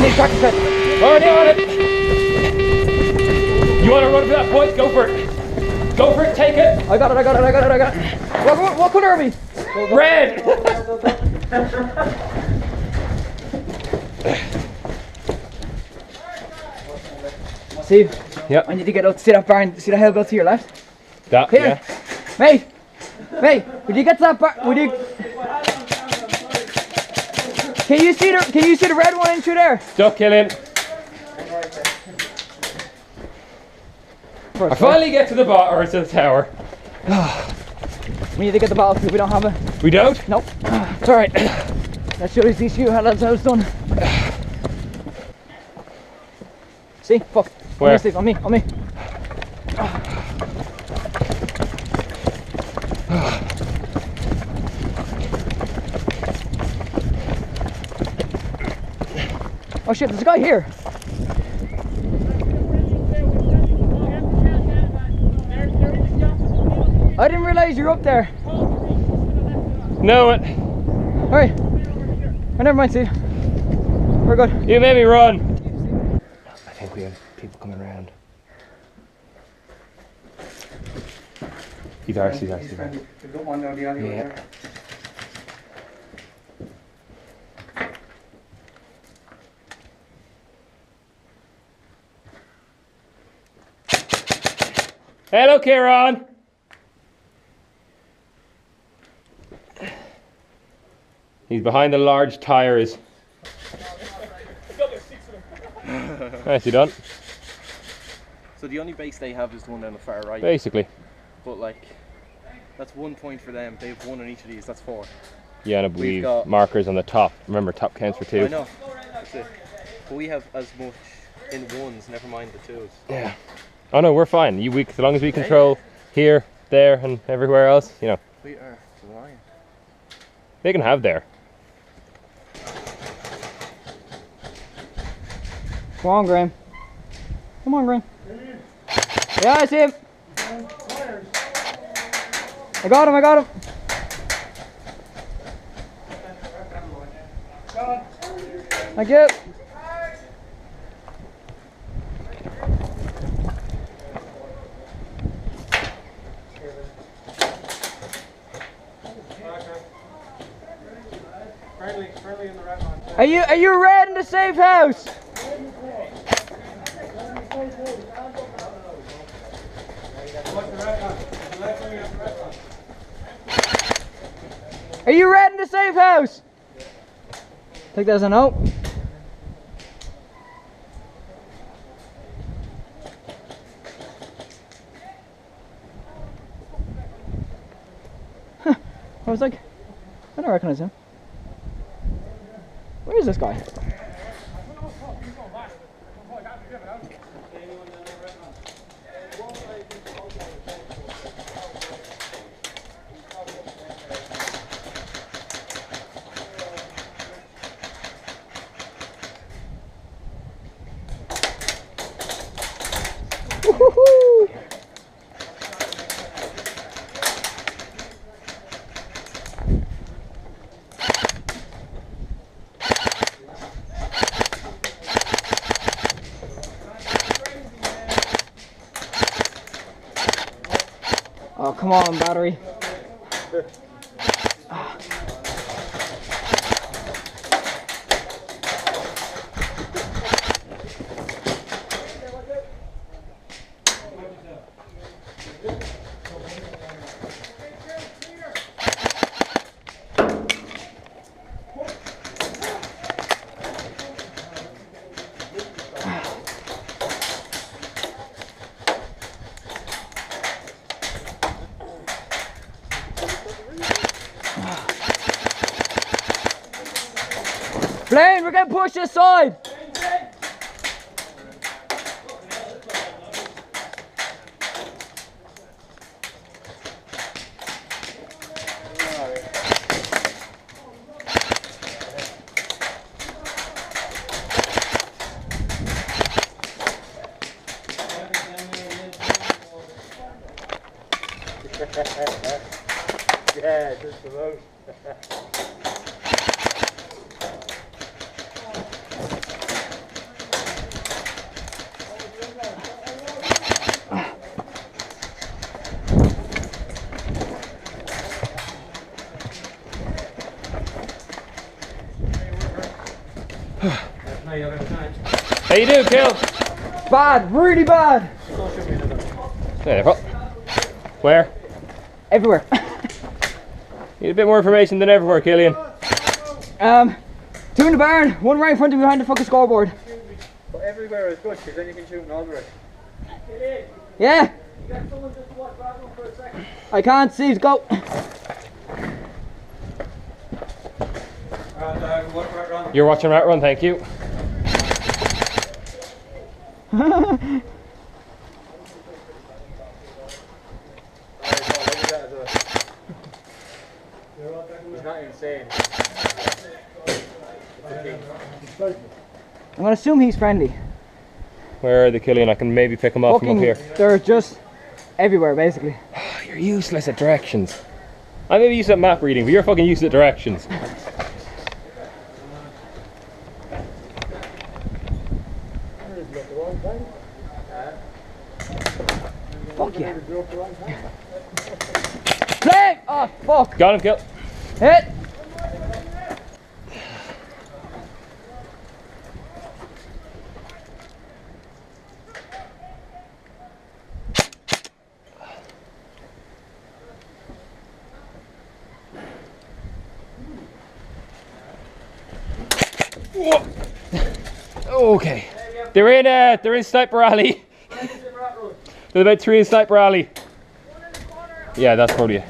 need to practice it. Already on it. You want to run for that point? Go for it. Go for it, take it. I got it. What colour are we? Red. Steve. Yep. I need to get out to see that barn. See that hill built to your left? That, Here. yeah. Mate, would you get to that barn? Would you? Can you see the red one in through there? Duck killing. I finally get to the bar or to the tower. We need to get the bottle too. We don't have it. We don't? Nope. It's alright. Let's show these two how that's how it's done. See? Fuck. Where? On me, Steve. On me. Oh shit, there's a guy here. I didn't realize you're up there. Know it. Alright. Oh, never mind, Steve. We're good. You made me run. I think we have people coming around. He's ours. Yeah. Hello, Kieran. He's behind the large tires. Nicely done. So the only base they have is the one down the far right. Basically. But like, that's 1 point for them. They have 1 on each of these. That's 4. Yeah, and We've we've got markers on the top. Remember, top counts for 2. I know. That's it. But we have as much in 1s. Never mind the 2s. Yeah. Oh no, we're fine. As long as we control here, there, and everywhere else, you know. We are flying. They can have there. Come on, Graham. Yeah, I see him. I got him. Thank you. Friendly in the red line. Are you red in the safe house? Are you red in the safe house? Take that as a no. Huh. I was like, I don't recognize him. Where is this guy? Woo-hoo-hoo. Oh, come on, battery. Blaine, we're getting pushed this side. Yeah, just the most. No, you have a time. How you doing, Kill? Bad, really bad. There, where? Everywhere. Need a bit more information than everywhere, Killian. 2 in the barn, 1 right in front of me behind the fucking scoreboard. But everywhere is good, because then you can shoot in all directions. Yeah. I can't see, go. You're watching Rat Run, thank you. He's not insane. I'm gonna assume he's friendly. Where are they, Killian? I can maybe pick them up from up here. They're just everywhere, basically. You're useless at directions. I may be used at map reading, but you're fucking used at directions. Fuck yeah. Play! Oh, fuck. Got him, Kill. Hit! Okay. They're in Sniper Alley. There's about 3 in Sniper Alley. Yeah, that's probably it.